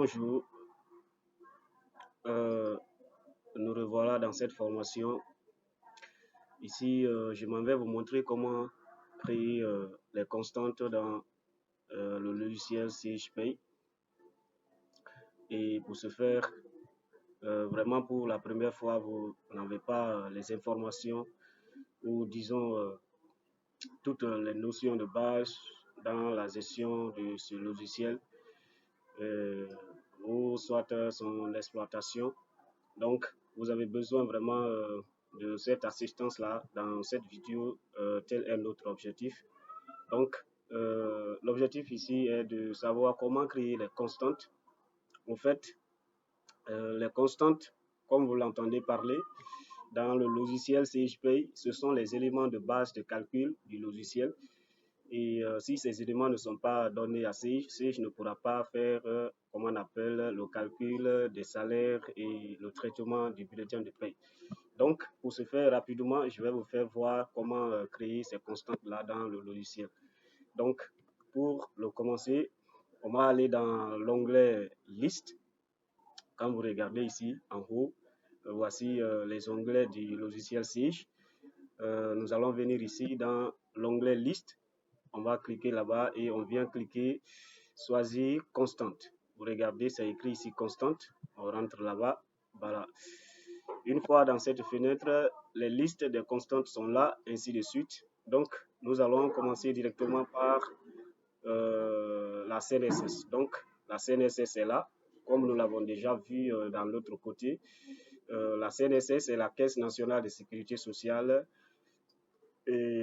Bonjour, euh, nous revoilà dans cette formation. Ici, je m'en vais vous montrer comment créer les constantes dans le logiciel CHP. Et pour ce faire, vraiment pour la première fois, vous n'avez pas les informations ou disons toutes les notions de base dans la gestion de ce logiciel ou soit son exploitation. Donc, vous avez besoin vraiment de cette assistance-là dans cette vidéo, tel est notre objectif. Donc, l'objectif ici est de savoir comment créer les constantes. En fait, les constantes, comme vous l'entendez parler, dans le logiciel CHP, ce sont les éléments de base de calcul du logiciel. Et si ces éléments ne sont pas donnés à Sage, Sage ne pourra pas faire, comment on appelle, le calcul des salaires et le traitement du bulletin de paie. Donc, pour ce faire rapidement, je vais vous faire voir comment créer ces constantes-là dans le logiciel. Donc, pour le commencer, on va aller dans l'onglet Liste. Quand vous regardez ici en haut, voici les onglets du logiciel Sage. Nous allons venir ici dans l'onglet Liste. On va cliquer là-bas et on vient cliquer choisir constante. Vous regardez, c'est écrit ici constante. On rentre là-bas. Voilà. Une fois dans cette fenêtre, les listes des constantes sont là, ainsi de suite. Donc, nous allons commencer directement par la CNSS. Donc, la CNSS est là, comme nous l'avons déjà vu dans l'autre côté. La CNSS est la Caisse nationale de sécurité sociale. Et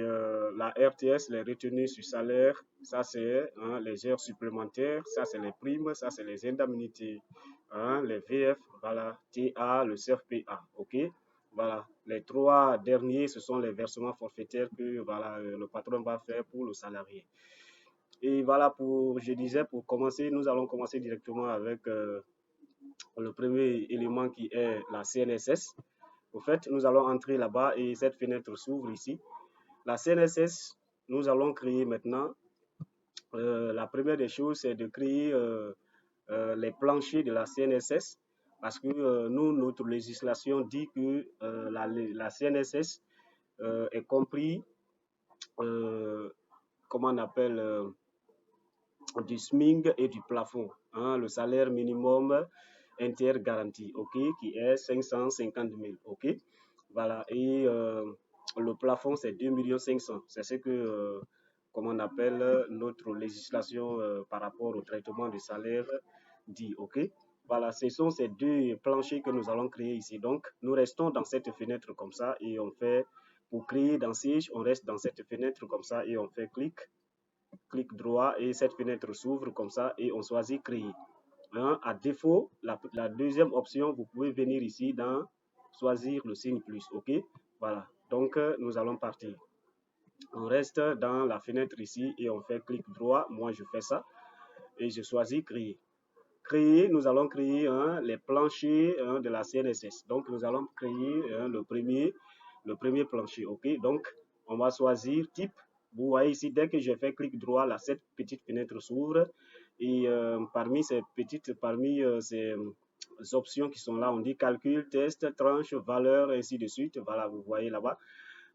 la RTS, les retenues sur salaire, ça c'est les heures supplémentaires, ça c'est les primes, ça c'est les indemnités, les VF, voilà, TA, le CRPA, ok. Voilà, les trois derniers, ce sont les versements forfaitaires que voilà, le patron va faire pour le salarié. Et voilà, je disais, pour commencer, nous allons commencer directement avec le premier élément qui est la CNSS. Au fait, nous allons entrer là-bas et cette fenêtre s'ouvre ici. La CNSS, nous allons créer maintenant, la première des choses, c'est de créer les planchers de la CNSS, parce que nous, notre législation dit que la CNSS est compris, comment on appelle, du SMIC et du plafond, le salaire minimum intergaranti, ok, qui est 550 000, ok, voilà, et le plafond c'est 2 500 000, c'est ce que, comment on appelle, notre législation par rapport au traitement du salaire dit, ok. Voilà, ce sont ces deux planchers que nous allons créer ici. Donc, nous restons dans cette fenêtre comme ça et on fait, pour créer dans Sage, on reste dans cette fenêtre comme ça et on fait clic droit et cette fenêtre s'ouvre comme ça et on choisit créer. À défaut, la deuxième option, vous pouvez venir ici dans choisir le signe plus, ok. Voilà, donc nous allons partir. On reste dans la fenêtre ici et on fait clic droit. Moi, je fais ça et je choisis créer. Créer, nous allons créer les planchers de la CNSS. Donc, nous allons créer le premier plancher, ok. Donc, on va choisir type. Vous voyez ici, dès que je fais clic droit, là, cette petite fenêtre s'ouvre. Et parmi ces options qui sont là, on dit calcul, test, tranche, valeur, ainsi de suite. Voilà, vous voyez là-bas.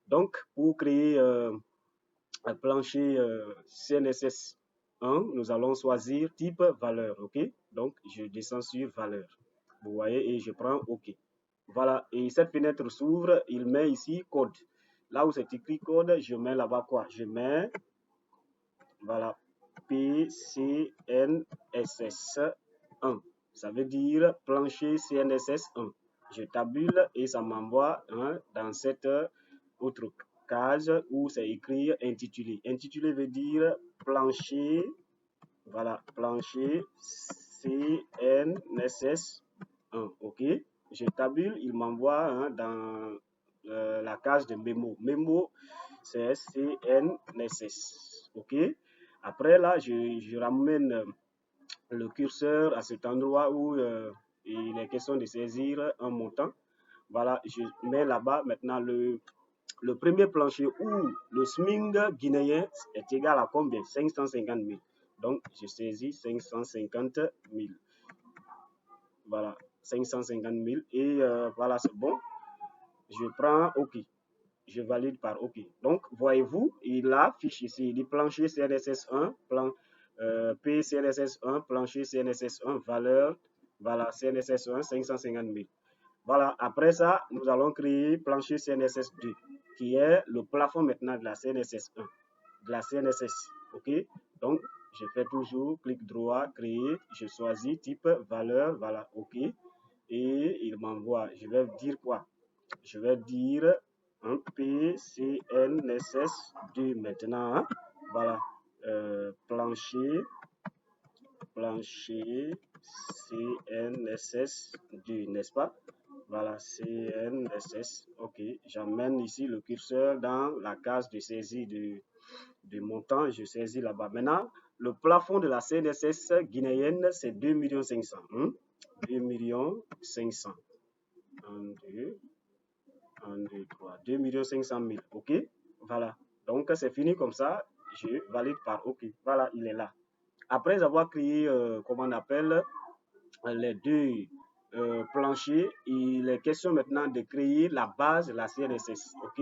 Donc, pour créer un plancher CNSS 1, nous allons choisir type valeur, ok. Donc, je descends sur valeur. Vous voyez, et je prends OK. Voilà, et cette fenêtre s'ouvre, il met ici code. Là où c'est écrit code, je mets là-bas quoi? Je mets, voilà, PCNSS 1. Ça veut dire plancher CNSS 1. Je tabule et ça m'envoie dans cette autre case où c'est écrit intitulé. Intitulé veut dire plancher, voilà, plancher CNSS 1, ok. Je tabule, il m'envoie dans la case de mémo. Mémo, c'est CNSS, ok. Après là, je ramène le curseur à cet endroit où il est question de saisir un montant. Voilà, je mets là-bas maintenant le premier plancher où le SMIC guinéen est égal à combien? 550 000. Donc, je saisis 550 000. voilà, 550 000. Et voilà, c'est bon. Je prends OK. Je valide par OK. Donc, voyez-vous, il affiche ici, il dit plancher CNSS1, P CNSS1, plancher CNSS1, valeur, voilà, CNSS1, 550 000. Voilà, après ça, nous allons créer plancher CNSS2, qui est le plafond maintenant de la CNSS1, de la CNSS. OK? Donc, je fais toujours clic droit, créer, je choisis type, valeur, voilà, OK. Et il m'envoie, je vais dire quoi? Je vais dire un PCNSS2 maintenant. Hein? Voilà, plancher CNSS2, n'est-ce pas? Voilà, CNSS. OK, j'amène ici le curseur dans la case de saisie de montant. Je saisis là-bas. Maintenant, le plafond de la CNSS guinéenne, c'est 2 500 000. 2 500 000. 1, 2, 3. 2 500 000. OK? Voilà. Donc, c'est fini comme ça. Je valide par OK. Voilà, il est là. Après avoir créé, comment on appelle, les deux planchers, il est question maintenant de créer la base de la CNSS. OK?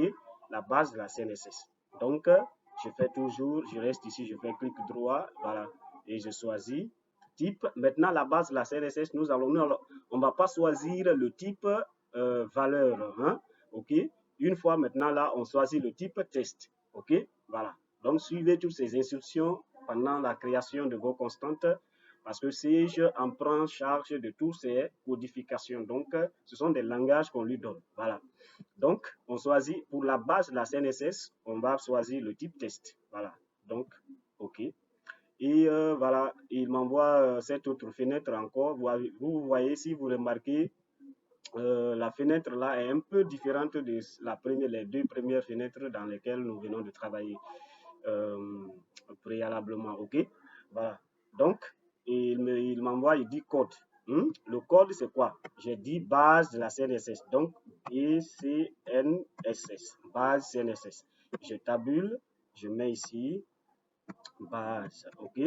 La base de la CNSS. Donc, je fais toujours, je reste ici, je fais clic droit, voilà, et je choisis type. Maintenant, la base de la CNSS, on ne va pas choisir le type valeur. Hein? OK? Une fois maintenant là, on choisit le type test. OK? Voilà. Donc, suivez toutes ces instructions pendant la création de vos constantes parce que Sage en prend charge de toutes ces codifications. Donc, ce sont des langages qu'on lui donne. Voilà. Donc, on choisit pour la base de la CNSS, on va choisir le type test. Voilà. Donc, OK. Et voilà, il m'envoie cette autre fenêtre encore. Vous voyez, si vous remarquez, la fenêtre là est un peu différente de les deux premières fenêtres dans lesquelles nous venons de travailler préalablement. OK? Voilà. Donc, il m'envoie, il dit code. Le code, c'est quoi? J'ai dit base de la CNSS. Donc, BCNSS, base CNSS. Je tabule, je mets ici base. OK?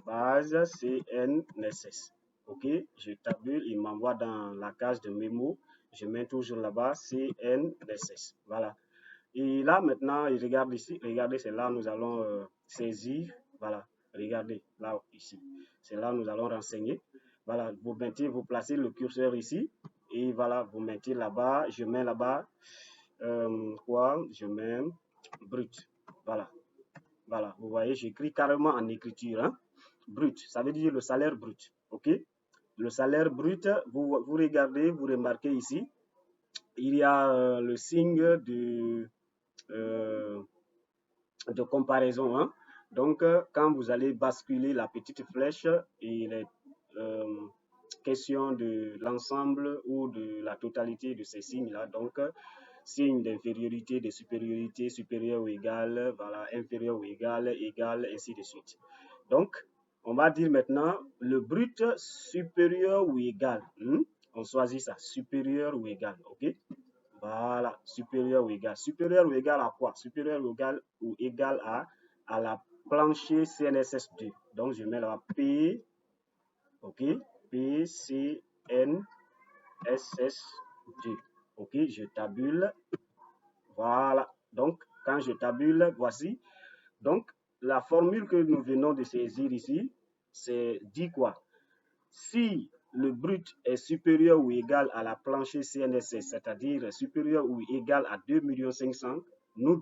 Base CNSS. OK? Je tabule, il m'envoie dans la case de mémo. Je mets toujours là-bas CNSS. Voilà. Et là, maintenant, il regarde ici. Regardez, c'est là où nous allons saisir. Voilà. Regardez, là, ici. C'est là où nous allons renseigner. Voilà. Vous placez le curseur ici. Et voilà, vous mettez là-bas. Je mets là-bas. Quoi? Je mets brut. Voilà. Voilà. Vous voyez, j'écris carrément en écriture. Hein? Brut. Ça veut dire le salaire brut. OK? Le salaire brut, vous regardez, vous remarquez ici. Il y a le signe de comparaison. Hein. Donc, quand vous allez basculer la petite flèche, il est question de l'ensemble ou de la totalité de ces signes-là. Donc, signe d'infériorité, de supériorité, supérieur ou égal, voilà, inférieur ou égal, égal, ainsi de suite. Donc, on va dire maintenant le brut supérieur ou égal. On choisit ça, supérieur ou égal, ok? Voilà, supérieur ou égal. Supérieur ou égal à quoi? Supérieur ou égal à la plancher CNSS2. Donc, je mets là P, ok, P, C, N, SS2. Ok, je tabule. Voilà. Donc, quand je tabule, voici. Donc, la formule que nous venons de saisir ici, c'est dit quoi? Si le brut est supérieur ou égal à la plancher CNSS, c'est-à-dire supérieur ou égal à 2 500 000,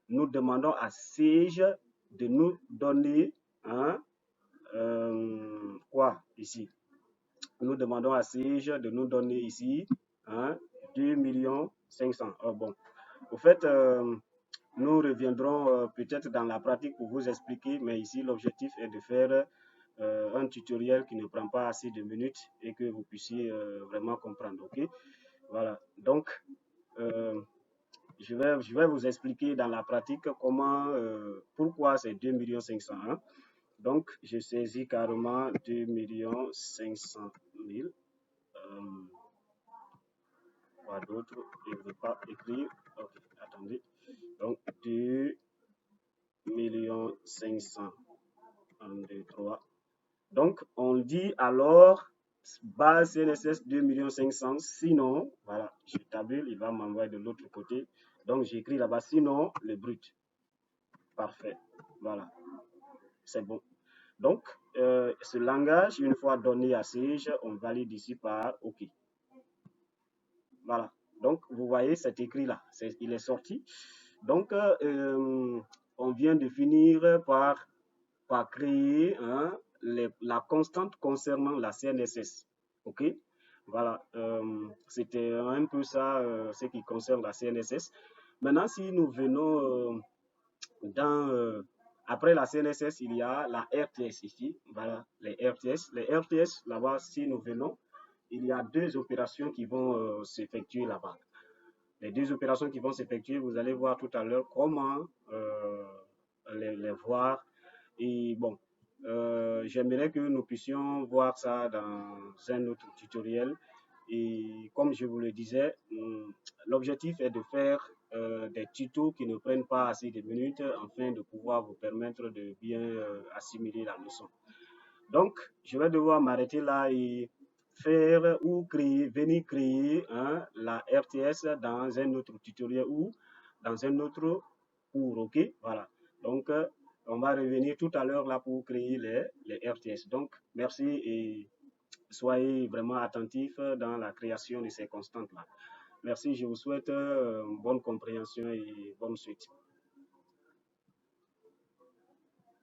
nous demandons à Sage de nous donner quoi ici? Nous demandons à Sage de nous donner ici 2 500 000. Bon, au fait, nous reviendrons peut-être dans la pratique pour vous expliquer, mais ici l'objectif est de faire un tutoriel qui ne prend pas assez de minutes et que vous puissiez vraiment comprendre. Ok, voilà. Donc, je vais vous expliquer dans la pratique comment, pourquoi c'est 2 500 000. Donc, je saisis carrément 2 500 000. Quoi d'autre? Je ne veux pas écrire. Ok, attendez. Donc, 2 500 000. 1, 2, 3. Donc, on dit alors base CNSS 2 500 000. Sinon, voilà, je tabule, il va m'envoyer de l'autre côté. Donc, j'écris là-bas, sinon, le brut. Parfait. Voilà, c'est bon. Donc, ce langage, une fois donné à Sage, on valide ici par OK. Voilà. Donc, vous voyez, cet écrit-là, il est sorti. Donc, on vient de finir par créer la constante concernant la CNSS. OK? Voilà. C'était un peu ça, ce qui concerne la CNSS. Maintenant, si nous venons dans... après la CNSS, il y a la RTS ici. Voilà, les RTS. Les RTS, là-bas, si nous venons, il y a deux opérations qui vont s'effectuer là-bas. Les deux opérations qui vont s'effectuer, vous allez voir tout à l'heure comment les voir. Et bon, j'aimerais que nous puissions voir ça dans un autre tutoriel. Et comme je vous le disais, l'objectif est de faire des tutos qui ne prennent pas assez de minutes afin de pouvoir vous permettre de bien assimiler la leçon. Donc, je vais devoir m'arrêter là et faire ou créer, venir créer la RTS dans un autre tutoriel ou dans un autre cours, ok? Voilà. Donc, on va revenir tout à l'heure là pour créer les RTS. Donc, merci et soyez vraiment attentifs dans la création de ces constantes-là. Merci, je vous souhaite bonne compréhension et bonne suite.